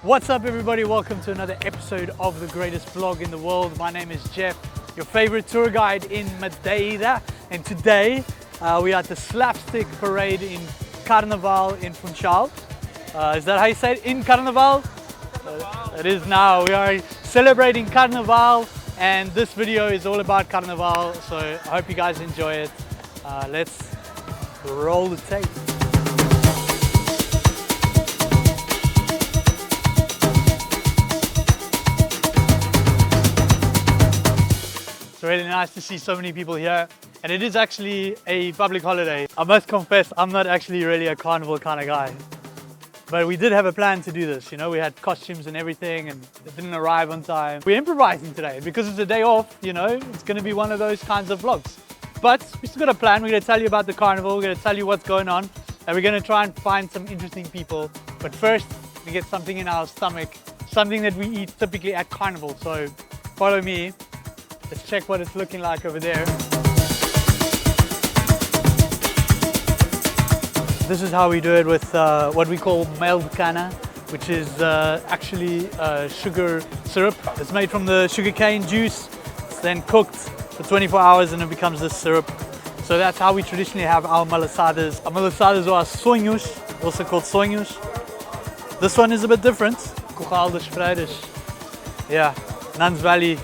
What's up everybody, welcome to another episode of the greatest vlog in the world. My name is Jeff, your favorite tour guide in Madeira, and today we are at the Slapstick parade in Carnaval in FUNCHAL. Is that how you say it? In Carnaval? It is now. We are celebrating Carnaval and this video is all about Carnaval, so I hope you guys enjoy it. Let's roll the tape. It's really nice to see so many people here, and it is actually a public holiday. I must confess, I'm not actually really a carnival kind of guy, but we did have a plan to do this. You know, we had costumes and everything, and it didn't arrive on time. We're improvising today because it's a day off. You know, it's going to be one of those kinds of vlogs. But we still got a plan. We're going to tell you about the carnival. We're going to tell you what's going on, and we're going to try and find some interesting people. But first, we get something in our stomach, something that we eat typically at carnival. So follow me. Let's check what it's looking like over there. This is how we do it with what we call melcana, which is actually sugar syrup. It's made from the sugarcane juice. It's then cooked for 24 hours and it becomes this syrup. So that's how we traditionally have our malasadas. Our malasadas are sonhos, also called sonhos. This one is a bit different. Curral das Freiras. Yeah. Nuns Valley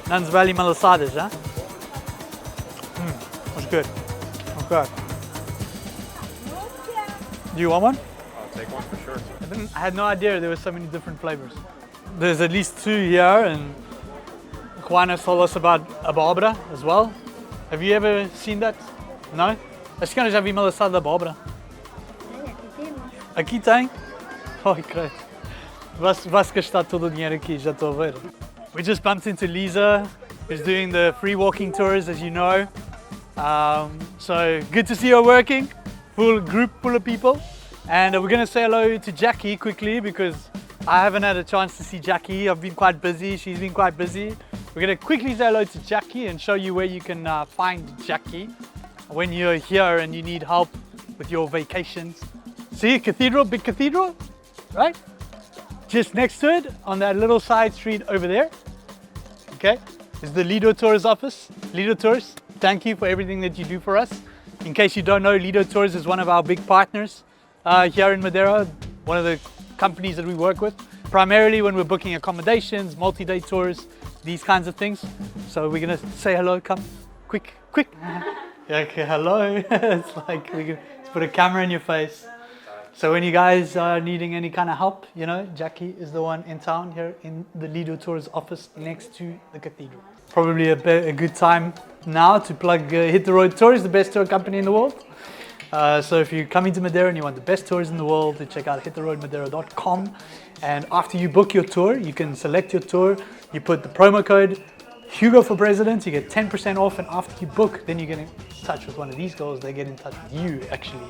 malasadas, huh? That's good. Okay. Do you want one? I'll take one for sure. I had no idea there were so many different flavors. There's at least two here, and Juana told us about abóbora as well. Have you ever seen that? No? A senhora já viu malassada de abóbora? Aqui tem? Oh, credo. Vais gastar todo o dinheiro aqui, já estou a ver. We just bumped into Lisa, who's doing the free walking tours, as you know. So good to see her working, full group full of people. And we're going to say hello to Jackie quickly because I haven't had a chance to see Jackie. I've been quite busy, she's been quite busy. We're going to quickly say hello to Jackie and show you where you can find Jackie when you're here and you need help with your vacations. See, cathedral, big cathedral, right? Just next to it, on that little side street over there, okay, is the Lido Tours office. Lido Tours, thank you for everything that you do for us. In case you don't know, Lido Tours is one of our big partners here in Madeira, one of the companies that we work with, primarily when we're booking accommodations, multi-day tours, these kinds of things. So we're gonna say hello, come, quick. Okay, hello. It's like let's put a camera in your face. So when you guys are needing any kind of help, you know, Jackie is the one in town here in the Lido Tours office next to the cathedral. Probably a good time now to plug Hit the Road Tours, the best tour company in the world. So if you're coming to Madeira and you want the best tours in the world, to check out hittheroadmadeira.com. And after you book your tour, you can select your tour. You put the promo code Hugo for President, you get 10% off, and after you book, then you get in touch with one of these girls. They get in touch with you actually,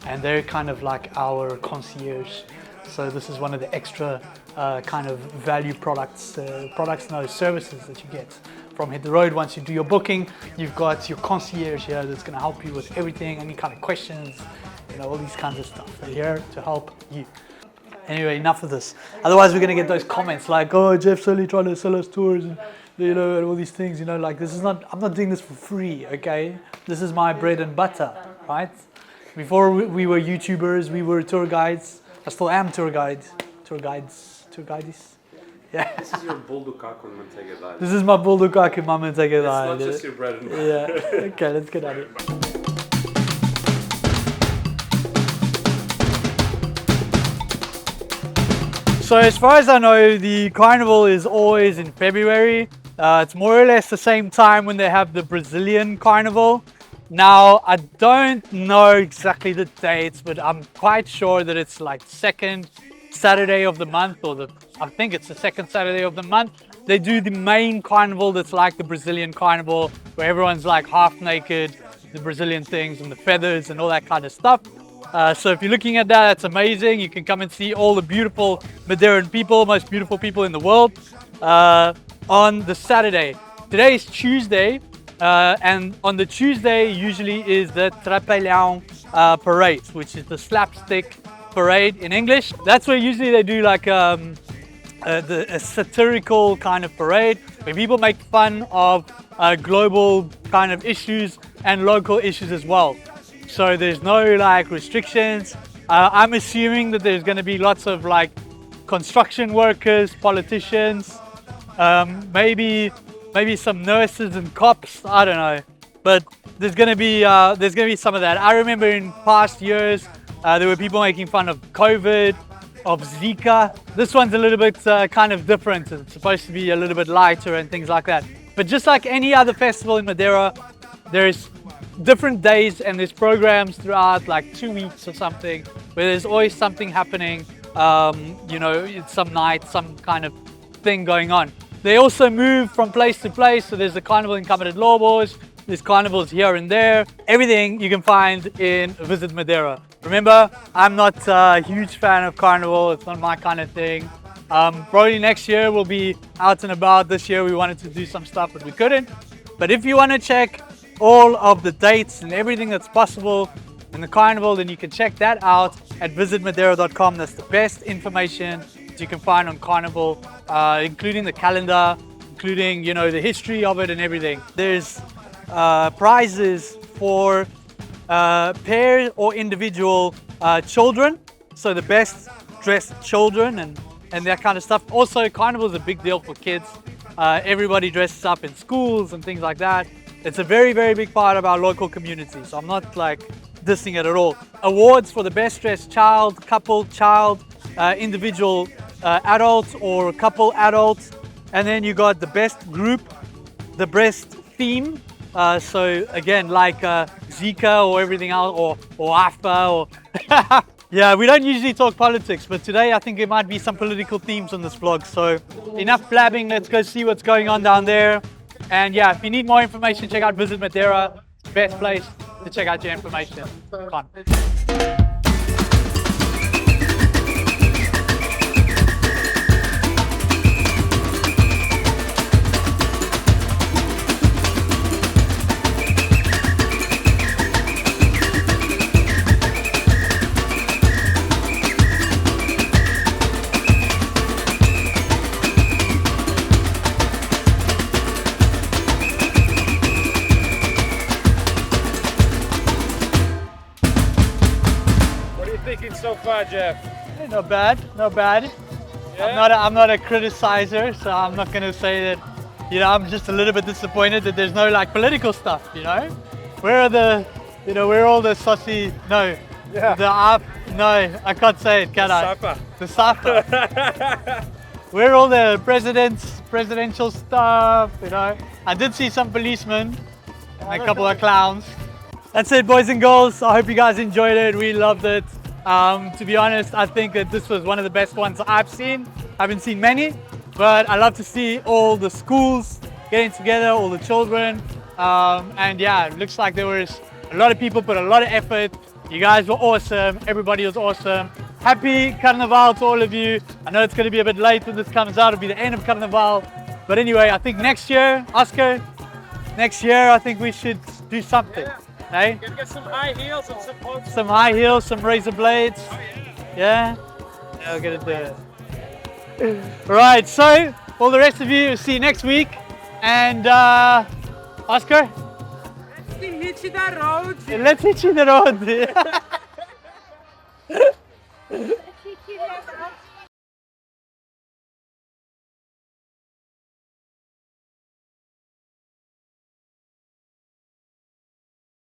and they're kind of like our concierge. So this is one of the extra kind of value services that you get from Hit the Road. Once you do your booking, you've got your concierge here that's going to help you with everything, any kind of questions, you know, all these kinds of stuff. They're here to help you. Anyway, enough of this. Otherwise, we're going to get those comments like, "Oh, Jeff's only trying to sell us tours," and you know, and all these things. You know, like this is not. I'm not doing this for free. Okay, this is my bread and butter, right? Before we were YouTubers, we were tour guides. I still am tour guides. Yeah. This is your bulldog on manteiga diet. This is my bulldog on manteiga diet. It's not just your bread and butter. Yeah. Okay, let's get at it. So as far as I know, the carnival is always in February. It's more or less the same time when they have the Brazilian carnival. Now, I don't know exactly the dates, but I'm quite sure that it's like second Saturday of the month, or I think it's the second Saturday of the month. They do the main carnival that's like the Brazilian carnival, where everyone's like half naked, the Brazilian things and the feathers and all that kind of stuff. So if you're looking at that, that's amazing. You can come and see all the beautiful Madeiran people, most beautiful people in the world, on the Saturday. Today is Tuesday, and on the Tuesday usually is the Trapalhão parade, which is the Slapstick parade in English. That's where usually they do like a satirical kind of parade where people make fun of global kind of issues and local issues as well. So there's no like restrictions. I'm assuming that there's going to be lots of like construction workers, politicians, maybe some nurses and cops. I don't know, but there's going to be some of that. I remember in past years there were people making fun of COVID, of Zika. This one's a little bit kind of different. It's supposed to be a little bit lighter and things like that. But just like any other festival in Madeira, there's different days and there's programs throughout like 2 weeks or something where there's always something happening. You know, it's some night, some kind of thing going on. They also move from place to place. So there's the Carnival in Camarade Lobos, there's carnivals here and there. Everything you can find in Visit Madeira. Remember, I'm not a huge fan of Carnival. It's not my kind of thing. Probably next year we'll be out and about. This year we wanted to do some stuff, but we couldn't. But if you want to check all of the dates and everything that's possible in the Carnival, then you can check that out at visitmadeira.com. That's the best information that you can find on Carnival, including the calendar, including, you know, the history of it and everything. There's prizes for pair or individual children, so the best dressed children and that kind of stuff. Also, Carnival is a big deal for kids. Everybody dresses up in schools and things like that. It's a very, very big part of our local community, so I'm not like dissing it at all. Awards for the best dressed child, couple, child, individual adult or couple adults, and then you got the best group, the best theme. So again, like Zika or everything else, or AFA, or yeah, we don't usually talk politics, but today I think there might be some political themes on this vlog. So enough blabbing, let's go see what's going on down there. And yeah, if you need more information, check out Visit Madeira. Best place to check out your information. Come on. So far, Jeff. Not bad, not bad. Yeah? I'm not a criticizer, so I'm not gonna say that, you know, I'm just a little bit disappointed that there's no like political stuff, you know? Where are the, you know, where are all the saucy, no, Yeah. no, I can't say it, can I? Sapa. The Sapa. Where are all the presidential stuff, you know? I did see some policemen and a couple of clowns. That's it, boys and girls. I hope you guys enjoyed it. We loved it. To be honest, I think that this was one of the best ones I've seen. I haven't seen many, but I love to see all the schools getting together, all the children. And yeah, it looks like there was a lot of people put a lot of effort. You guys were awesome. Everybody was awesome. Happy Carnival to all of you. I know it's going to be a bit late when this comes out. It'll be the end of Carnival. But anyway, I think next year, Oscar, next year, I think we should do something. Hey? Gonna get some high heels and some pumps. Some high heels, some razor blades. Oh, yeah. Yeah? We're gonna do it. Right, so all the rest of you, see you next week. And Oscar? Let's hit you the road. Let's hit you the road.